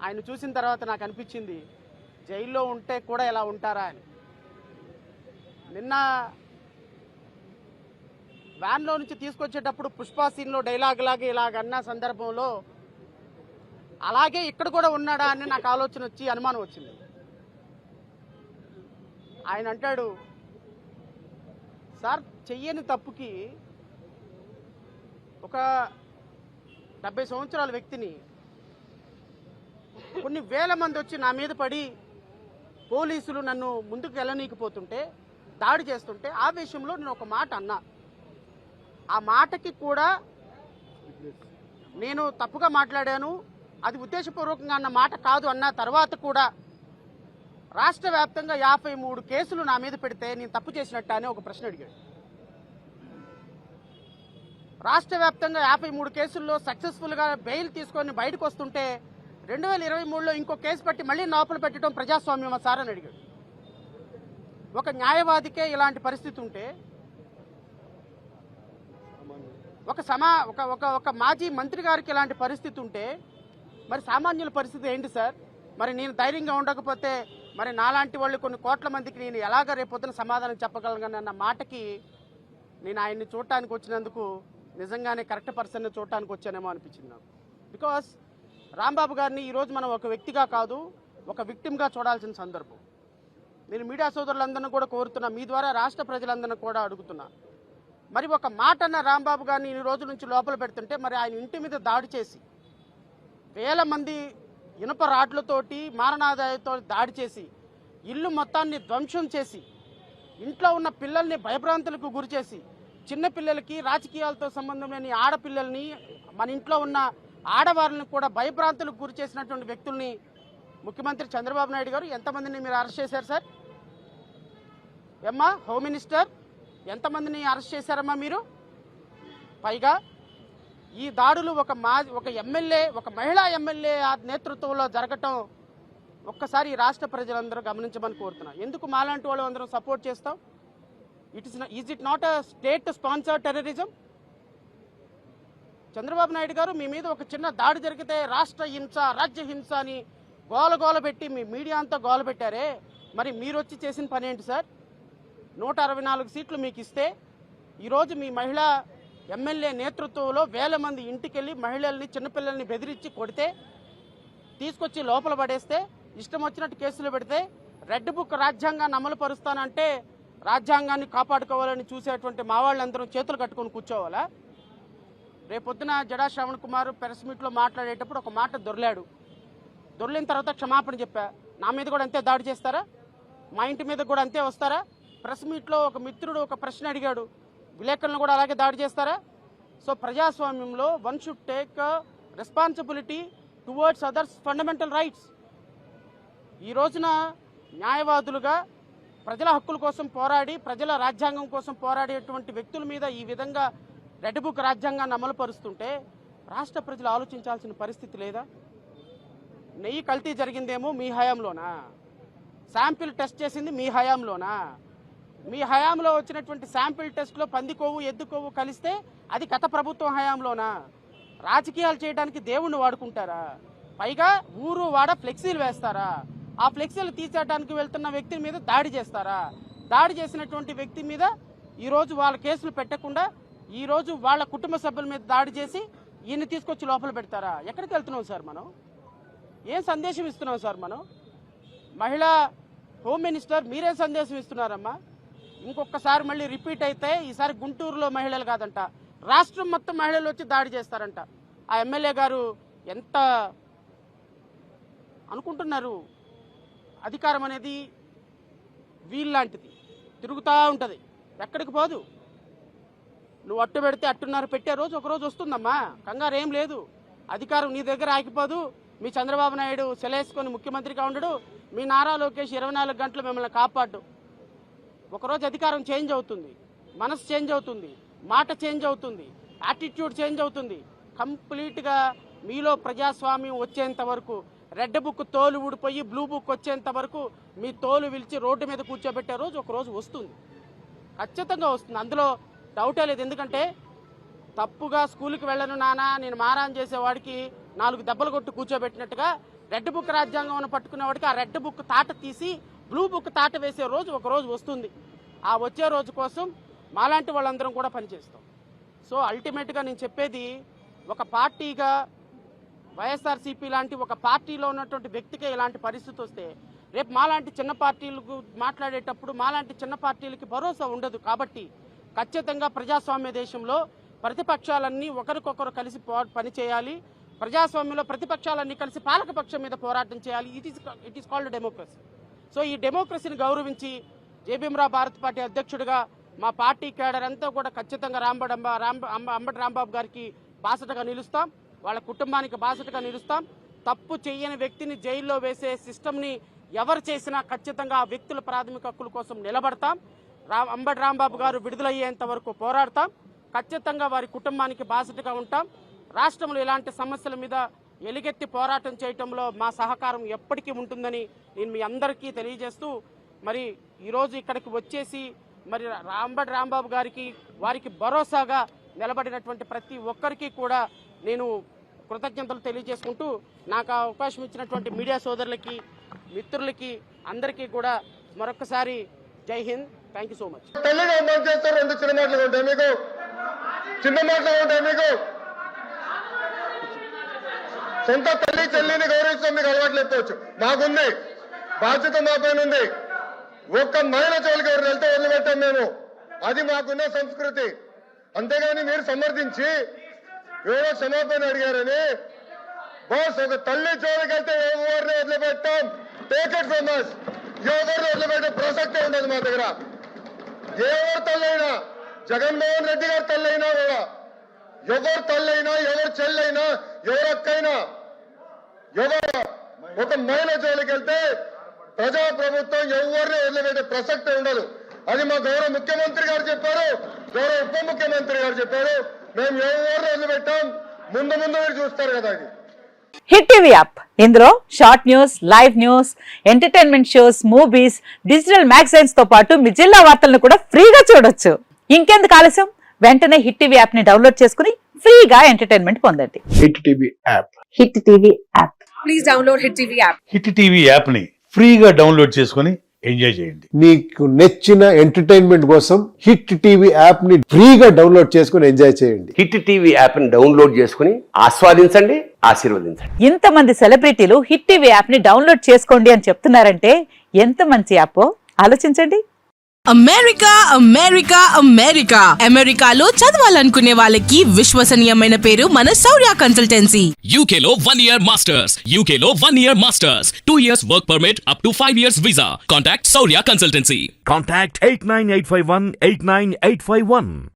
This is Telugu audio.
ఆయన చూసిన తర్వాత నాకు అనిపించింది జైల్లో ఉంటే కూడా ఇలా ఉంటారా అని. నిన్న వ్యాన్లో నుంచి తీసుకొచ్చేటప్పుడు పుష్ప సీన్లో డైలాగ్ లాగే ఇలాగన్న సందర్భంలో అలాగే ఇక్కడ కూడా ఉన్నాడా అని నాకు ఆలోచన వచ్చి అనుమానం వచ్చింది. ఆయన అంటాడు, సార్ చెయ్యని తప్పుకి ఒక 70 సంవత్సరాల వ్యక్తిని కొన్ని వేల మంది వచ్చి నా మీద పడి పోలీసులు నన్ను ముందుకు వెళ్ళనీకపోతుంటే దాడి చేస్తుంటే ఆ విషయంలో నేను ఒక మాట అన్నా. ఆ మాటకి కూడా నేను తప్పుగా మాట్లాడాను, అది ఉద్దేశపూర్వకంగా అన్న మాట కాదు అన్న తర్వాత కూడా రాష్ట్ర వ్యాప్తంగా 53 కేసులు నా మీద పెడితే నేను తప్పు చేసినట్టు అని ఒక ప్రశ్న అడిగాడు. రాష్ట్ర వ్యాప్తంగా 53 కేసుల్లో సక్సెస్ఫుల్గా బెయిల్ తీసుకొని బయటకు వస్తుంటే 2023లో ఇంకో కేసు పట్టి మళ్ళీ లోపల పెట్టడం ప్రజాస్వామ్యమా సార్ అని అడిగాడు. ఒక న్యాయవాదికే ఇలాంటి పరిస్థితి ఉంటే ఒక మాజీ మంత్రి గారికి ఇలాంటి పరిస్థితి ఉంటే మరి సామాన్యుల పరిస్థితి ఏంటి సార్? మరి నేను ధైర్యంగా ఉండకపోతే మరి నాలాంటి వాళ్ళు కొన్ని కోట్ల మందికి నేను ఎలాగ రేపొద్దున సమాధానం చెప్పగలను అన్న మాటకి నేను ఆయన్ని చూడటానికి వచ్చినందుకు నిజంగానే కరెక్ట్ పర్సన్ని చూడటానికి వచ్చానేమో అనిపించింది నాకు. బికాస్ రాంబాబు గారిని ఈరోజు మనం ఒక వ్యక్తిగా కాదు ఒక విక్టిమ్గా చూడాల్సిన సందర్భం. నేను మీడియా సోదరులందరినీ కూడా కోరుతున్నా, మీ ద్వారా రాష్ట్ర ప్రజలందరినీ కూడా అడుగుతున్నా, మరి ఒక మాట అన్న రాంబాబు గారిని ఈ రోజు నుంచి లోపల పెడుతుంటే మరి ఆయన ఇంటి మీద దాడి చేసి వేల మంది ఇనుప రాడ్లతోటి మారణాదాయతో దాడి చేసి ఇల్లు మొత్తాన్ని ధ్వంసం చేసి ఇంట్లో ఉన్న పిల్లల్ని భయభ్రాంతులకు గురి చేసి చిన్నపిల్లలకి రాజకీయాలతో సంబంధం లేని ఆడపిల్లల్ని మన ఇంట్లో ఉన్న ఆడవారిని కూడా భయభ్రాంతులకు గురి చేసినటువంటి వ్యక్తుల్ని ముఖ్యమంత్రి చంద్రబాబు నాయుడు గారు ఎంతమందిని మీరు అరెస్ట్ చేశారు సార్? ఏమ్మా హోమ్ మినిస్టర్, ఎంతమందిని అరెస్ట్ చేశారమ్మా మీరు? పైగా ఈ దాడులు ఒక ఎమ్మెల్యే, ఒక మహిళా ఎమ్మెల్యే నేతృత్వంలో జరగటం ఒక్కసారి ఈ రాష్ట్ర ప్రజలందరూ గమనించమని కోరుతున్నా. ఎందుకు మాలాంటి వాళ్ళు అందరం సపోర్ట్ చేస్తాం? Is it not a state sponsored terrorism? Chandrababu Naidu గారు మీ మీద ఒక చిన్న దాడి జరిగితే రాష్ట్ర హింస, రాజ్య హింస అని గోల పెట్టి మీ మీడియా అంతా గోల పెట్టారే, మరి మీరు వచ్చి చేసిన పని ఏంటి సార్? 164 సీట్లు మీకు ఇస్తే ఈరోజు మీ మహిళా ఎమ్మెల్యే నేతృత్వంలో వేల మంది ఇంటికెళ్ళి మహిళల్ని చిన్నపిల్లల్ని బెదిరించి కొడితే తీసుకొచ్చి లోపల పడేస్తే ఇష్టం వచ్చినట్టు కేసులు పెడితే రెడ్ బుక్ రాజ్యాంగాన్ని అమలు పరుస్తానంటే రాజ్యాంగాన్ని కాపాడుకోవాలని చూసేటువంటి మా వాళ్ళందరూ చేతులు కట్టుకొని కూర్చోవాలా? రేపొద్దున జడా శ్రవణ్ కుమార్ ప్రెస్ మీట్లో మాట్లాడేటప్పుడు ఒక మాట దొర్లిన తర్వాత క్షమాపణ చెప్పా. నా మీద కూడా అంతే దాడి చేస్తారా? మా ఇంటి మీద కూడా అంతే వస్తారా? ప్రెస్ మీట్లో ఒక మిత్రుడు ఒక ప్రశ్న అడిగాడు, విలేకరులను కూడా అలాగే దాడి చేస్తారా? సో ప్రజాస్వామ్యంలో one should take responsibility towards others fundamental rights. ఈ రోజున న్యాయవాదులుగా ప్రజల హక్కుల కోసం పోరాడి ప్రజల రాజ్యాంగం కోసం పోరాడేటువంటి వ్యక్తుల మీద ఈ విధంగా రెడ్ బుక్ రాజ్యాంగాన్ని అమలు పరుస్తుంటే రాష్ట్ర ప్రజలు ఆలోచించాల్సిన పరిస్థితి లేదా? నెయ్యి కల్తీ జరిగిందేమో మీ హయాంలోనా? శాంపిల్ టెస్ట్ చేసింది మీ హయాంలోనా? మీ హయాంలో వచ్చినటువంటి శాంపిల్ టెస్ట్లో పంది కొవ్వు ఎద్దు కొవ్వు కలిస్తే అది గత ప్రభుత్వం హయాంలోనా? రాజకీయాలు చేయడానికి దేవుణ్ణి వాడుకుంటారా? పైగా ఊరు వాడ ఫ్లెక్సీలు వేస్తారా? ఆ ఫ్లెక్సీలు తీసేయడానికి వెళ్తున్న వ్యక్తి మీద దాడి చేస్తారా? దాడి చేసినటువంటి వ్యక్తి మీద ఈరోజు వాళ్ళ కేసులు పెట్టకుండా ఈరోజు వాళ్ళ కుటుంబ సభ్యుల మీద దాడి చేసి ఈయన్ని తీసుకొచ్చి లోపల పెడతారా? ఎక్కడికి వెళ్తున్నాం సార్ మనం? ఏం సందేశం ఇస్తున్నాం సార్ మనం? మహిళా హోమ్ మినిస్టర్ మీరేం సందేశం ఇస్తున్నారమ్మా? ఇంకొకసారి మళ్ళీ రిపీట్ అయితే ఈసారి గుంటూరులో మహిళలు కాదంట, రాష్ట్రం మొత్తం మహిళలు వచ్చి దాడి చేస్తారంట. ఆ ఎమ్మెల్యే గారు ఎంత అనుకుంటున్నారు? అధికారం అనేది వీళ్ళలాంటిది, తిరుగుతూ ఉంటుంది, ఎక్కడికి పోదు. నువ్వు అట్టు పెడితే అట్టున్నర పెట్టే రోజు ఒకరోజు వస్తుందమ్మా, కంగారు ఏం లేదు. అధికారం నీ దగ్గర ఆగిపోదు. మీ చంద్రబాబు నాయుడు సెలేసుకొని ముఖ్యమంత్రిగా ఉండడు, మీ నారా లోకేష్ 24 గంటలు మిమ్మల్ని కాపాడు. ఒకరోజు అధికారం చేంజ్ అవుతుంది, మనసు చేంజ్ అవుతుంది, మాట చేంజ్ అవుతుంది, యాటిట్యూడ్ చేంజ్ అవుతుంది. కంప్లీట్గా మీలో ప్రజాస్వామ్యం వచ్చేంత వరకు, రెడ్ బుక్ తోలు ఊడిపోయి బ్లూ బుక్ వచ్చేంత వరకు మీ తోలు విలిచి రోడ్డు మీద కూర్చోబెట్టే రోజు ఒకరోజు వస్తుంది, ఖచ్చితంగా వస్తుంది. అందులో డౌటే లేదు. ఎందుకంటే తప్పుగా స్కూల్కి వెళ్ళను నానా నేను మారాన్ చేసేవాడికి 4 దెబ్బలు కొట్టి కూర్చోబెట్టినట్టుగా రెడ్ బుక్ రాజ్యాంగం పట్టుకునేవాడికి ఆ రెడ్ బుక్ తాట తీసి బ్లూ బుక్ తాట వేసే రోజు ఒక రోజు వస్తుంది. ఆ వచ్చే రోజు కోసం మాలాంటి వాళ్ళందరం కూడా పనిచేస్తాం. సో అల్టిమేట్గా నేను చెప్పేది, ఒక పార్టీగా వైఎస్ఆర్సీపీ లాంటి ఒక పార్టీలో ఉన్నటువంటి వ్యక్తికే ఇలాంటి పరిస్థితి వస్తే రేపు మాలాంటి చిన్న పార్టీలకు మాట్లాడేటప్పుడు మాలాంటి చిన్న పార్టీలకి భరోసా ఉండదు. కాబట్టి ఖచ్చితంగా ప్రజాస్వామ్య దేశంలో ప్రతిపక్షాలన్నీ ఒకరికొకరు కలిసి పనిచేయాలి. ప్రజాస్వామ్యంలో ప్రతిపక్షాలన్నీ కలిసి పాలకపక్షం మీద పోరాటం చేయాలి. It is called democracy. So ఈ డెమోక్రసీని గౌరవించి జేబీఎంరావు భారత్ పార్టీ అధ్యక్షుడిగా మా పార్టీ కేడర్ అంతా కూడా ఖచ్చితంగా అంబటి రాంబాబు గారికి బాసటగా నిలుస్తాం, వాళ్ళ కుటుంబానికి బాసటగా నిలుస్తాం. తప్పు చేయని వ్యక్తిని జైల్లో వేసే సిస్టమ్ని ఎవరు చేసినా ఖచ్చితంగా ఆ వ్యక్తుల ప్రాథమిక హక్కుల కోసం నిలబడతాం. అంబటి రాంబాబు గారు విడుదలయ్యేంత వరకు పోరాడతాం. ఖచ్చితంగా వారి కుటుంబానికి బాసటగా ఉంటాం. రాష్ట్రంలో ఇలాంటి సమస్యల మీద ఎలుగెత్తి పోరాటం చేయటంలో మా సహకారం ఎప్పటికీ ఉంటుందని నేను మీ అందరికీ తెలియజేస్తూ, మరి ఈరోజు ఇక్కడికి వచ్చేసి మరి అంబటి రాంబాబు గారికి వారికి భరోసాగా నిలబడినటువంటి ప్రతి ఒక్కరికి కూడా నేను కృతజ్ఞతలు తెలియజేసుకుంటూ, నాకు అవకాశం ఇచ్చినటువంటి మీడియా సోదరులకి మిత్రులకి అందరికీ కూడా మరొకసారి జై Hind. Thank you so much. సొంత తల్లి చెల్లిని గౌరవించడం మీకు అలవాటు లేకపోవచ్చు, మాకుంది, బాధ్యత మా పైన ఉంది. ఒక్క మహిళ చోలికి ఎవరు వెళ్తే వదిలిపెట్టాం మేము, అది మాకున్న సంస్కృతి. అంతేగాని మీరు సమర్థించి ఎవరో క్షమాపణ అడిగారని బాస్ ఒక తల్లి జోలికి వెళ్తే ఎవరిని వదిలిపెట్టాం. Take it from us. ఎవరిని వదిలిపెట్టే ప్రసక్తే ఉండదు మా దగ్గర. ఎవరి తల్లైనా, జగన్మోహన్ రెడ్డి గారి తల్లైనా కూడా, ఎవరి తల్లైనా, ఎవరి చెల్లైనా, ఎవరి అక్కైనా, ఎవరు ఒక మహిళ జోలికి వెళ్తే ప్రజాప్రభుత్వం ఎవరిని వదిలిపెట్టే ప్రసక్తే ఉండదు. అది మా గౌరవ ముఖ్యమంత్రి గారు చెప్పారు, గౌరవ ఉప ముఖ్యమంత్రి గారు చెప్పారు. మేము ఎవరిని వదిలిపెట్టాం, ముందు మీరు చూస్తారు కదా. అది హిట్ టీవీ యాప్, ఇందులో short news, live news, entertainment shows, movies, digital magazines తో పాటు మీ జిల్లా వార్తలను కూడా ఫ్రీగా చూడొచ్చు. ఇంకెందుకు ఆలస్యం, వెంటనే హిట్ టీవీ యాప్ ని డౌన్లోడ్ చేసుకుని ఫ్రీగా ఎంటర్టైన్మెంట్ పొందండి. Hit TV app, hit TV app, please download hit TV app. Hit TV app ని ఫ్రీగా డౌన్లోడ్ చేసుకుని ఎంజాయ్ చేయండి. మీకు నచ్చిన ఎంటర్టైన్మెంట్ కోసం హిట్ టీవీ యాప్ ని ఫ్రీగా డౌన్లోడ్ చేసుకుని ఎంజాయ్ చేయండి. హిట్ టీవీ యాప్ ని డౌన్లోడ్ చేసుకుని ఆస్వాదించండి, ఆశీర్వదించండి. ఇంతమంది సెలబ్రిటీలు హిట్ టీవీ యాప్ ని డౌన్లోడ్ చేసుకోండి అని చెప్తున్నారంటే ఎంత మంచి యాప్ ఆలోచించండి. అమెరికా అమెరికా అమెరికా అమెరికాలో చదవాలనుకునే వాళ్ళకి విశ్వసనీయమైన పేరు మన శౌర్య కన్సల్టెన్సీ. UK లో 1 year masters, UK లో 1 year masters, 2 years work permit up to 5 years visa. Contact Saurya Consultancy. Contact 89851 89851.